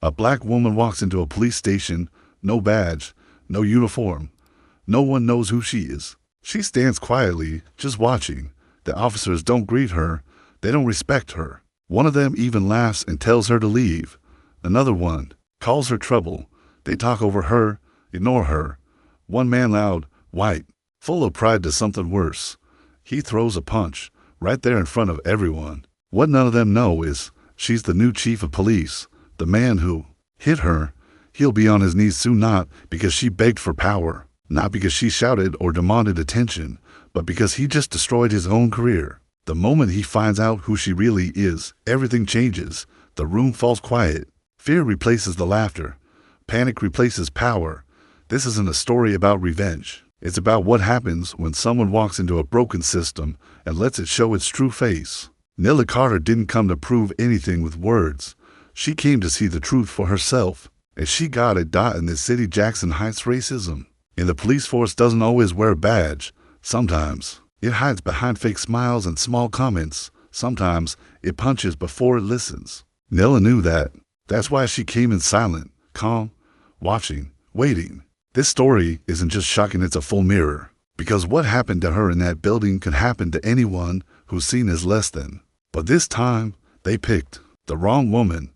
A black woman walks into a police station, no badge, no uniform. No one knows who she is. She stands quietly, just watching. The officers don't greet her. They don't respect her. One of them even laughs and tells her to leave. Another one calls her trouble. They talk over her, ignore her. One man loud, white, full of pride to something worse. He throws a punch, right there in front of everyone. What none of them know is she's the new chief of police. The man who hit her, he'll be on his knees soon, not because she begged for power, not because she shouted or demanded attention, but because he just destroyed his own career. The moment he finds out who she really is, everything changes. The room falls quiet. Fear replaces the laughter. Panic replaces power. This isn't a story about revenge. It's about what happens when someone walks into a broken system and lets it show its true face. Nyla Carter didn't come to prove anything with words. She came to see the truth for herself, and she got it. In this city, Jackson Heights racism. And the police force doesn't always wear a badge. Sometimes it hides behind fake smiles and small comments. Sometimes it punches before it listens. Nyla knew that. That's why she came in silent, calm, watching, waiting. This story isn't just shocking, it's a full mirror. Because what happened to her in that building could happen to anyone who's seen as less than. But this time, they picked the wrong woman.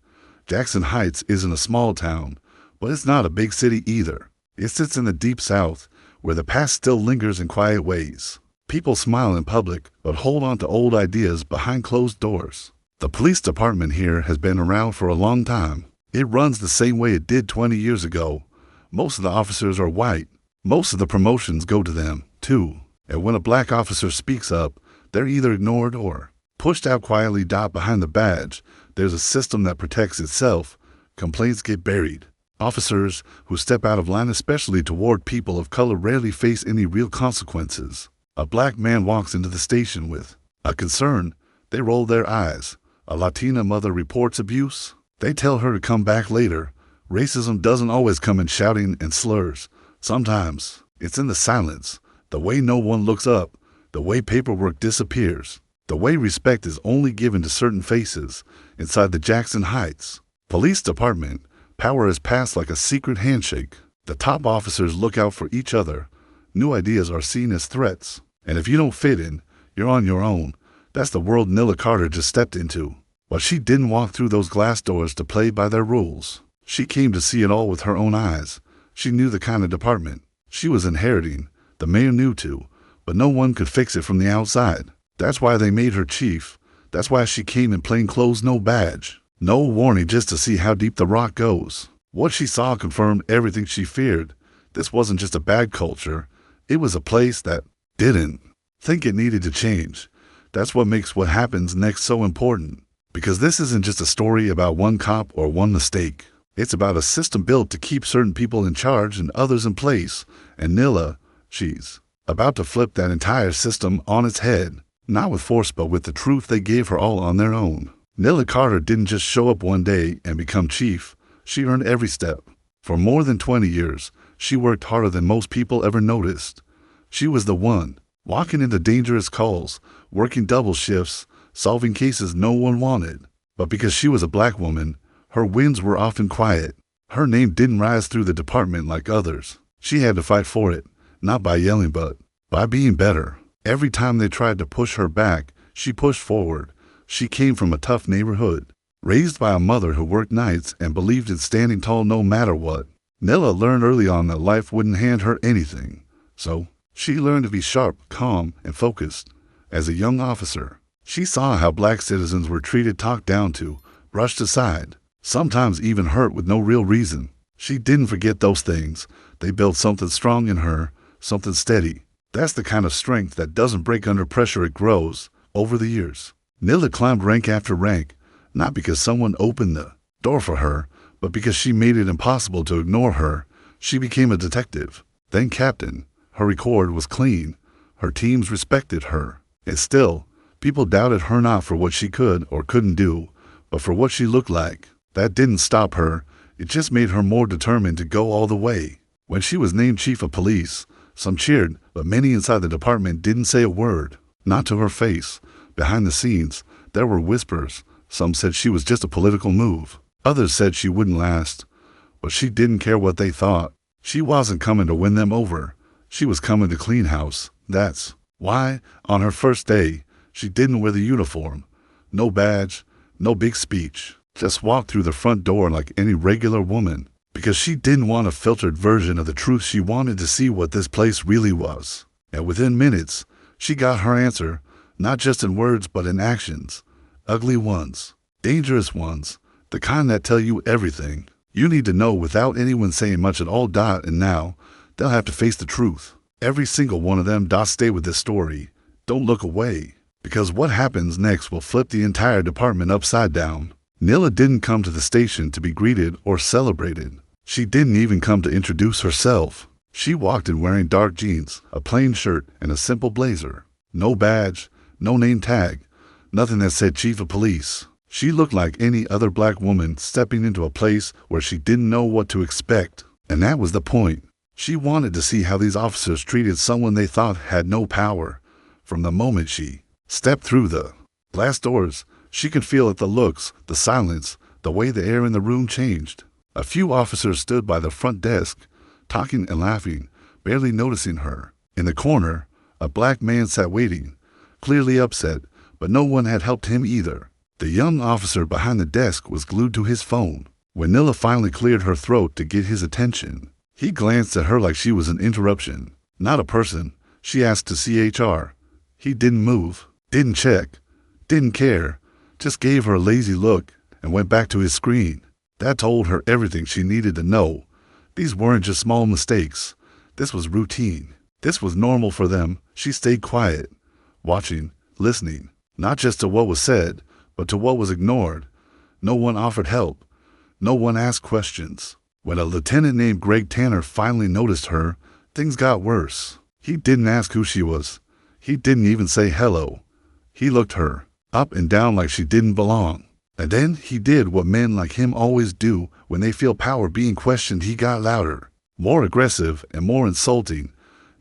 Jackson Heights isn't a small town, but it's not a big city either. It sits in the deep south, where the past still lingers in quiet ways. People smile in public, but hold on to old ideas behind closed doors. The police department here has been around for a long time. It runs the same way it did 20 years ago. Most of the officers are white. Most of the promotions go to them, too. And when a black officer speaks up, they're either ignored or pushed out quietly. Behind the badge, there's a system that protects itself. Complaints get buried. Officers who step out of line, especially toward people of color, rarely face any real consequences. A black man walks into the station with a concern. They roll their eyes. A Latina mother reports abuse. They tell her to come back later. Racism doesn't always come in shouting and slurs. Sometimes it's in the silence, the way no one looks up, the way paperwork disappears, the way respect is only given to certain faces. Inside the Jackson Heights Police Department, power is passed like a secret handshake. The top officers look out for each other. New ideas are seen as threats. And if you don't fit in, you're on your own. That's the world Nyla Carter just stepped into. But she didn't walk through those glass doors to play by their rules. She came to see it all with her own eyes. She knew the kind of department she was inheriting. The mayor knew too, but no one could fix it from the outside. That's why they made her chief. That's why she came in plain clothes, no badge, no warning, just to see how deep the rock goes. What she saw confirmed everything she feared. This wasn't just a bad culture. It was a place that didn't think it needed to change. That's what makes what happens next so important. Because this isn't just a story about one cop or one mistake. It's about a system built to keep certain people in charge and others in place. And Nyla, she's about to flip that entire system on its head. Not with force, but with the truth they gave her all on their own. Nyla Carter didn't just show up one day and become chief. She earned every step. For more than 20 years, she worked harder than most people ever noticed. She was the one, walking into dangerous calls, working double shifts, solving cases no one wanted. But because she was a black woman, her wins were often quiet. Her name didn't rise through the department like others. She had to fight for it, not by yelling, but by being better. Every time they tried to push her back, she pushed forward. She came from a tough neighborhood, raised by a mother who worked nights and believed in standing tall no matter what. Nyla learned early on that life wouldn't hand her anything. So she learned to be sharp, calm, and focused. As a young officer, she saw how black citizens were treated, talked down to, brushed aside, sometimes even hurt with no real reason. She didn't forget those things. They built something strong in her, something steady. That's the kind of strength that doesn't break under pressure, it grows over the years. Nyla climbed rank after rank, not because someone opened the door for her, but because she made it impossible to ignore her. She became a detective, then captain. Her record was clean. Her teams respected her. And still, people doubted her, not for what she could or couldn't do, but for what she looked like. That didn't stop her. It just made her more determined to go all the way. When she was named chief of police, some cheered, but many inside the department didn't say a word. Not to her face. Behind the scenes, there were whispers. Some said she was just a political move. Others said she wouldn't last, but she didn't care what they thought. She wasn't coming to win them over. She was coming to clean house. That's why, on her first day, she didn't wear the uniform. No badge, no big speech. Just walked through the front door like any regular woman. Because she didn't want a filtered version of the truth. She wanted to see what this place really was. And within minutes, she got her answer, not just in words but in actions. Ugly ones, dangerous ones, the kind that tell you everything you need to know without anyone saying much at all. And now, they'll have to face the truth. Every single one of them. Stay with this story. Don't look away. Because what happens next will flip the entire department upside down. Nyla didn't come to the station to be greeted or celebrated. She didn't even come to introduce herself. She walked in wearing dark jeans, a plain shirt, and a simple blazer. No badge, no name tag, nothing that said chief of police. She looked like any other black woman stepping into a place where she didn't know what to expect. And that was the point. She wanted to see how these officers treated someone they thought had no power. From the moment she stepped through the glass doors, she could feel it, the looks, the silence, the way the air in the room changed. A few officers stood by the front desk, talking and laughing, barely noticing her. In the corner, a black man sat waiting, clearly upset, but no one had helped him either. The young officer behind the desk was glued to his phone. When Nyla finally cleared her throat to get his attention, he glanced at her like she was an interruption, not a person. She asked to see HR. He didn't move, didn't check, didn't care, just gave her a lazy look and went back to his screen. That told her everything she needed to know. These weren't just small mistakes. This was routine. This was normal for them. She stayed quiet, watching, listening, not just to what was said, but to what was ignored. No one offered help. No one asked questions. When a lieutenant named Greg Tanner finally noticed her, things got worse. He didn't ask who she was. He didn't even say hello. He looked her up and down like she didn't belong. And then he did what men like him always do when they feel power being questioned. He got louder, more aggressive, and more insulting.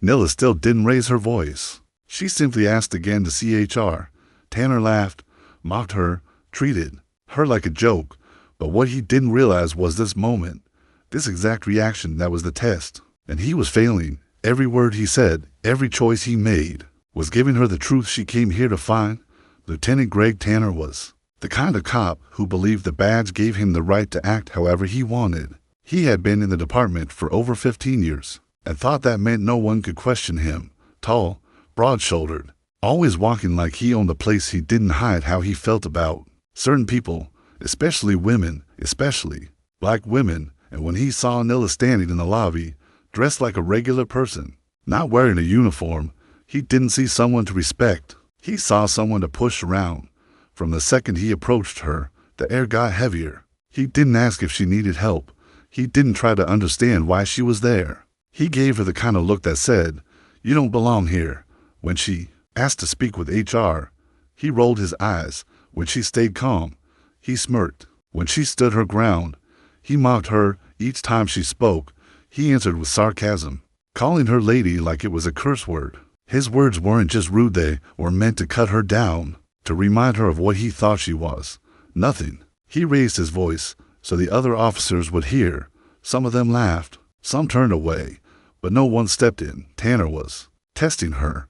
Nyla still didn't raise her voice. She simply asked again to see HR. Tanner laughed, mocked her, treated her like a joke. But what he didn't realize was this moment, this exact reaction, that was the test. And he was failing. Every word he said, every choice he made, was giving her the truth she came here to find. Lieutenant Greg Tanner was the kind of cop who believed the badge gave him the right to act however he wanted. He had been in the department for over 15 years and thought that meant no one could question him. Tall, broad-shouldered, always walking like he owned the place. He didn't hide how he felt about certain people, especially women, especially black women. And when he saw Nyla standing in the lobby, dressed like a regular person, not wearing a uniform, he didn't see someone to respect. He saw someone to push around. From the second he approached her, the air got heavier. He didn't ask if she needed help. He didn't try to understand why she was there. He gave her the kind of look that said, "You don't belong here." When she asked to speak with HR, he rolled his eyes. When she stayed calm, he smirked. When she stood her ground, he mocked her. Each time she spoke, he answered with sarcasm, calling her lady like it was a curse word. His words weren't just rude, they were meant to cut her down, to remind her of what he thought she was. Nothing. He raised his voice so the other officers would hear. Some of them laughed, some turned away, but no one stepped in. Tanner was testing her,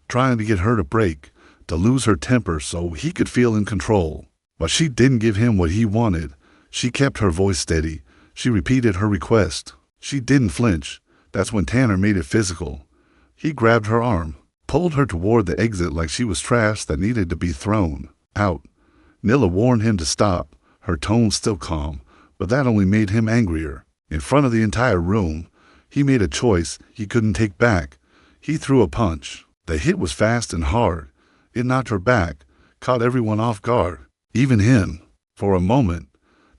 trying to get her to break, to lose her temper so he could feel in control. But she didn't give him what he wanted. She kept her voice steady. She repeated her request. She didn't flinch. That's when Tanner made it physical. He grabbed her arm, pulled her toward the exit like she was trash that needed to be thrown out. Nyla warned him to stop, her tone still calm, but that only made him angrier. In front of the entire room, he made a choice he couldn't take back. He threw a punch. The hit was fast and hard. It knocked her back, caught everyone off guard, even him. For a moment,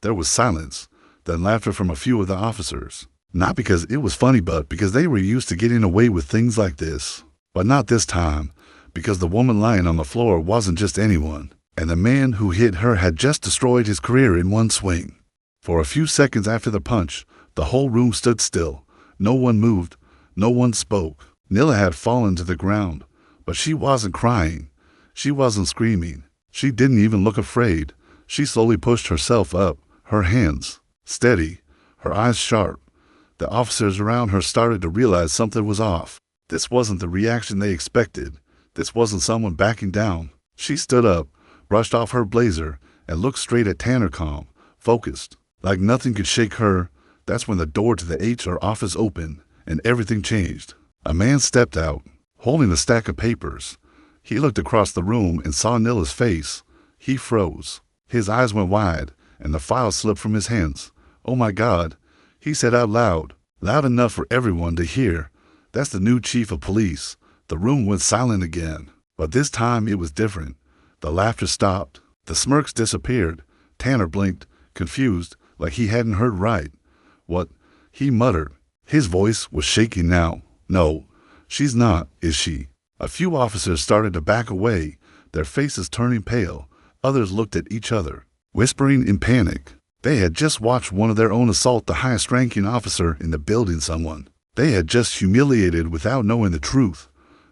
there was silence, then laughter from a few of the officers. Not because it was funny, but because they were used to getting away with things like this. But not this time, because the woman lying on the floor wasn't just anyone, and the man who hit her had just destroyed his career in one swing. For a few seconds after the punch, the whole room stood still. No one moved, no one spoke. Nyla had fallen to the ground, but she wasn't crying. She wasn't screaming. She didn't even look afraid. She slowly pushed herself up, her hands steady, her eyes sharp. The officers around her started to realize something was off. This wasn't the reaction they expected. This wasn't someone backing down. She stood up, brushed off her blazer, and looked straight at Tanner, calm, focused, like nothing could shake her. That's when the door to the HR office opened, and everything changed. A man stepped out, holding a stack of papers. He looked across the room and saw Nyla's face. He froze. His eyes went wide, and the file slipped from his hands. "Oh my God," he said out loud, loud enough for everyone to hear. "That's the new chief of police." The room went silent again, but this time it was different. The laughter stopped. The smirks disappeared. Tanner blinked, confused, like he hadn't heard right. "What?" he muttered. His voice was shaking now. "No, she's not, is she?" A few officers started to back away, their faces turning pale. Others looked at each other, whispering in panic. They had just watched one of their own assault the highest-ranking officer in the building. Someone they had just humiliated without knowing the truth.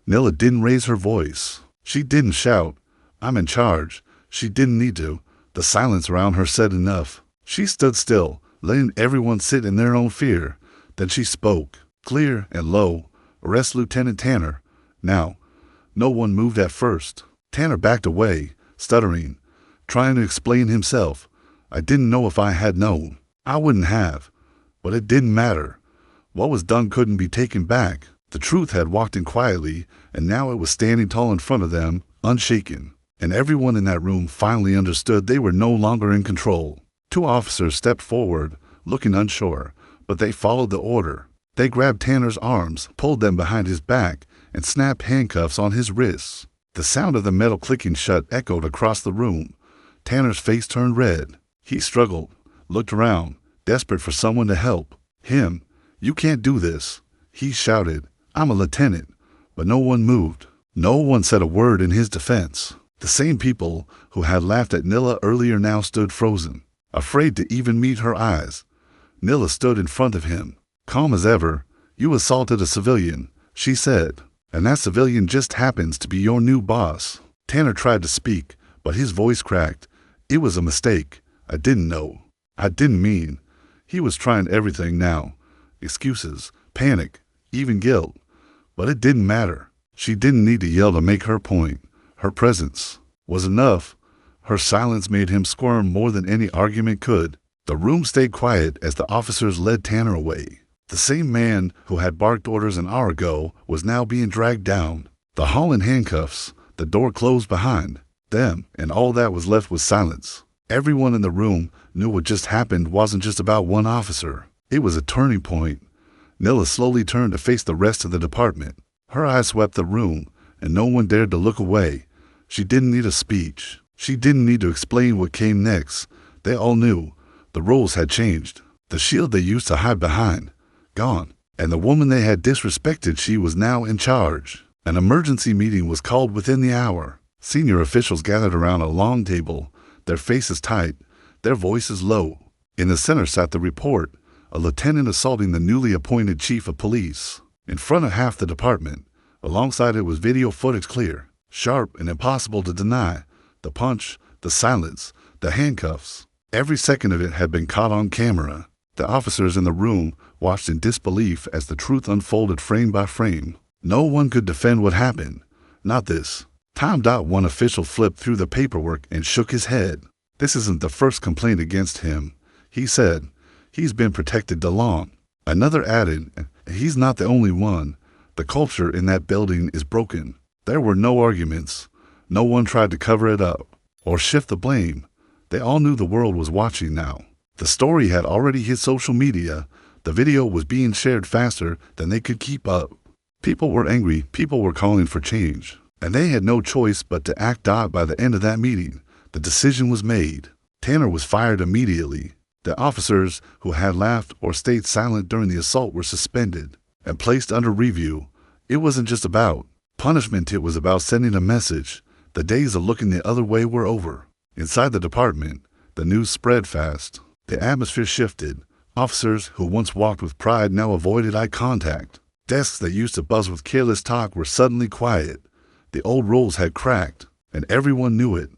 Nyla didn't raise her voice. She didn't shout, "I'm in charge." She didn't need to. The silence around her said enough. She stood still, letting everyone sit in their own fear. Then she spoke, clear and low. "Arrest Lieutenant Tanner, now." No one moved at first. Tanner backed away, stuttering, trying to explain himself. "I didn't know. If I had known, I wouldn't have." But it didn't matter. What was done couldn't be taken back. The truth had walked in quietly, and now it was standing tall in front of them, unshaken. And everyone in that room finally understood they were no longer in control. Two officers stepped forward, looking unsure, but they followed the order. They grabbed Tanner's arms, pulled them behind his back, and snapped handcuffs on his wrists. The sound of the metal clicking shut echoed across the room. Tanner's face turned red. He struggled, looked around, desperate for someone to help him. "You can't do this," he shouted. "I'm a lieutenant." But no one moved. No one said a word in his defense. The same people who had laughed at Nyla earlier now stood frozen, afraid to even meet her eyes. Nyla stood in front of him, calm as ever. "You assaulted a civilian," she said, "and that civilian just happens to be your new boss." Tanner tried to speak, but his voice cracked. "It was a mistake. I didn't know. I didn't mean." He was trying everything now. Excuses, panic, even guilt. But it didn't matter. She didn't need to yell to make her point. Her presence was enough. Her silence made him squirm more than any argument could. The room stayed quiet as the officers led Tanner away. The same man who had barked orders an hour ago was now being dragged down. The hall in handcuffs, the door closed behind them, and all that was left was silence. Everyone in the room knew what just happened wasn't just about one officer. It was a turning point. Nyla slowly turned to face the rest of the department. Her eyes swept the room, and no one dared to look away. She didn't need a speech. She didn't need to explain what came next. They all knew. The roles had changed. The shield they used to hide behind, gone. And the woman they had disrespected, she was now in charge. An emergency meeting was called within the hour. Senior officials gathered around a long table, their faces tight, their voices low. In the center sat the report, a lieutenant assaulting the newly appointed chief of police. In front of half the department, alongside it was video footage, clear, sharp, and impossible to deny. The punch, the silence, the handcuffs. Every second of it had been caught on camera. The officers in the room watched in disbelief as the truth unfolded frame by frame. No one could defend what happened. Not this. One official flipped through the paperwork and shook his head. "This isn't the first complaint against him," he said. "He's been protected too long." Another added, "He's not the only one. The culture in that building is broken." There were no arguments. No one tried to cover it up or shift the blame. They all knew the world was watching now. The story had already hit social media. The video was being shared faster than they could keep up. People were angry. People were calling for change. And they had no choice but to act. By the end of that meeting, the decision was made. Tanner was fired immediately. The officers who had laughed or stayed silent during the assault were suspended and placed under review. It wasn't just about punishment, it was about sending a message. The days of looking the other way were over. Inside the department, the news spread fast. The atmosphere shifted. Officers who once walked with pride now avoided eye contact. Desks that used to buzz with careless talk were suddenly quiet. The old roles had cracked, and everyone knew it.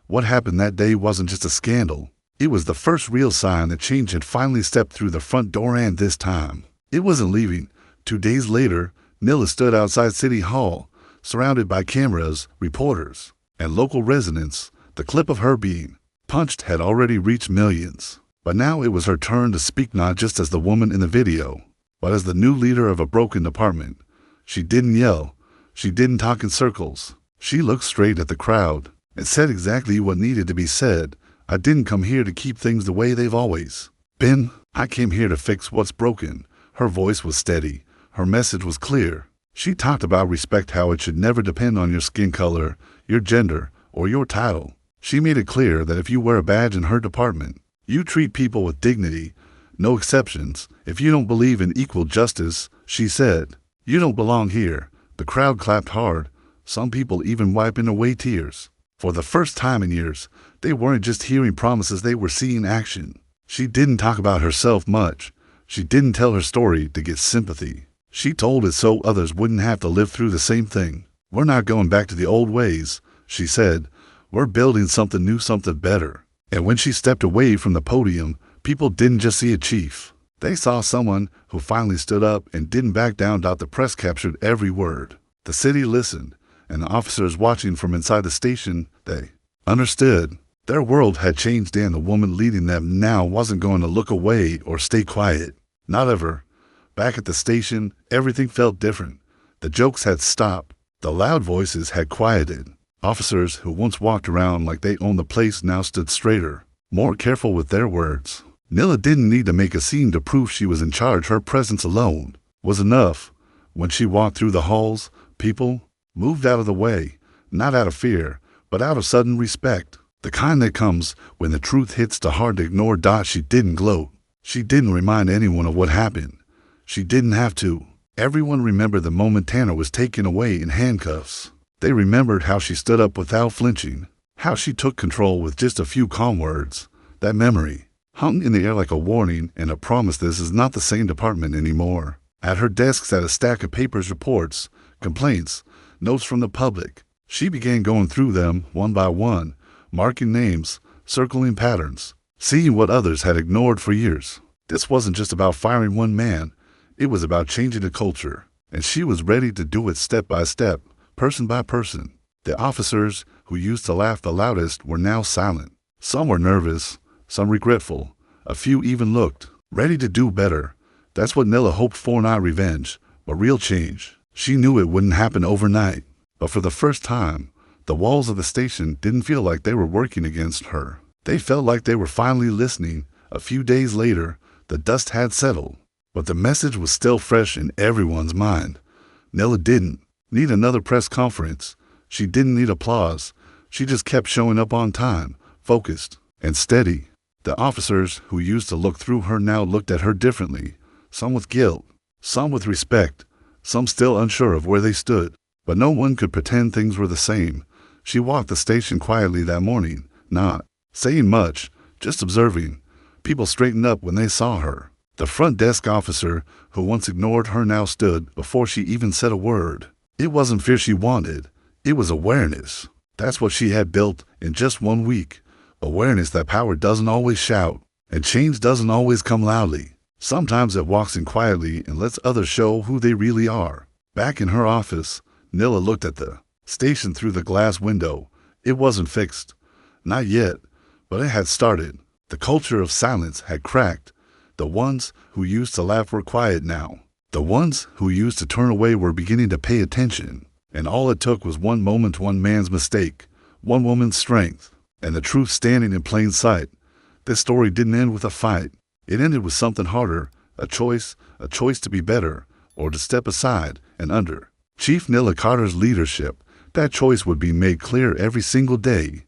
What happened that day wasn't just a scandal. It was the first real sign that change had finally stepped through the front door, and this time, it wasn't leaving. 2 days later, Nyla stood outside City Hall, surrounded by cameras, reporters, and local residents. The clip of her being punched had already reached millions. But now it was her turn to speak, not just as the woman in the video, but as the new leader of a broken department. She didn't yell. She didn't talk in circles. She looked straight at the crowd and said exactly what needed to be said. I didn't come here to keep things the way they've always been. I came here to fix what's broken. Her voice was steady. Her message was clear. She talked about respect, how it should never depend on your skin color, your gender, or your title. She made it clear that if you wear a badge in her department, you treat people with dignity, no exceptions. If you don't believe in equal justice, she said, you don't belong here. The crowd clapped hard, some people even wiping away tears. For the first time in years, they weren't just hearing promises, they were seeing action. She didn't talk about herself much. She didn't tell her story to get sympathy. She told it so others wouldn't have to live through the same thing. We're not going back to the old ways, she said. We're building something new, something better. And when she stepped away from the podium, people didn't just see a chief. They saw someone who finally stood up and didn't back down. The press captured every word. The city listened, and the officers watching from inside the station, they understood. Their world had changed, and the woman leading them now wasn't going to look away or stay quiet. Not ever. Back at the station, everything felt different. The jokes had stopped. The loud voices had quieted. Officers who once walked around like they owned the place now stood straighter, more careful with their words. Nyla didn't need to make a scene to prove she was in charge. Her presence alone was enough. When she walked through the halls, people moved out of the way, not out of fear, but out of sudden respect. The kind that comes when the truth hits the hard to ignore. She didn't gloat. She didn't remind anyone of what happened. She didn't have to. Everyone remembered the moment Tanner was taken away in handcuffs. They remembered how she stood up without flinching, how she took control with just a few calm words. That memory hung in the air like a warning and a promise. This is not the same department anymore. At her desk sat a stack of papers, reports, complaints, notes from the public. She began going through them one by one, marking names, circling patterns, seeing what others had ignored for years. This wasn't just about firing one man. It was about changing the culture, and she was ready to do it step by step, person by person. The officers who used to laugh the loudest were now silent. Some were nervous, some regretful. A few even looked ready to do better. That's what Nyla hoped for, not revenge, but real change. She knew it wouldn't happen overnight, but for the first time, the walls of the station didn't feel like they were working against her. They felt like they were finally listening. A few days later, the dust had settled, but the message was still fresh in everyone's mind. Nyla didn't need another press conference. She didn't need applause. She just kept showing up on time, focused and steady. The officers who used to look through her now looked at her differently, some with guilt, some with respect, some still unsure of where they stood. But no one could pretend things were the same. She walked the station quietly that morning, not saying much, just observing. People straightened up when they saw her. The front desk officer who once ignored her now stood before she even said a word. It wasn't fear she wanted. It was awareness. That's what she had built in just 1 week. Awareness that power doesn't always shout, and change doesn't always come loudly. Sometimes it walks in quietly and lets others show who they really are. Back in her office, Nyla looked at the station through the glass window. It wasn't fixed. Not yet, but it had started. The culture of silence had cracked. The ones who used to laugh were quiet now. The ones who used to turn away were beginning to pay attention. And all it took was one moment, one man's mistake, one woman's strength, and the truth standing in plain sight. This story didn't end with a fight. It ended with something harder, a choice to be better, or to step aside. And under Chief Nyla Carter's leadership, that choice would be made clear every single day.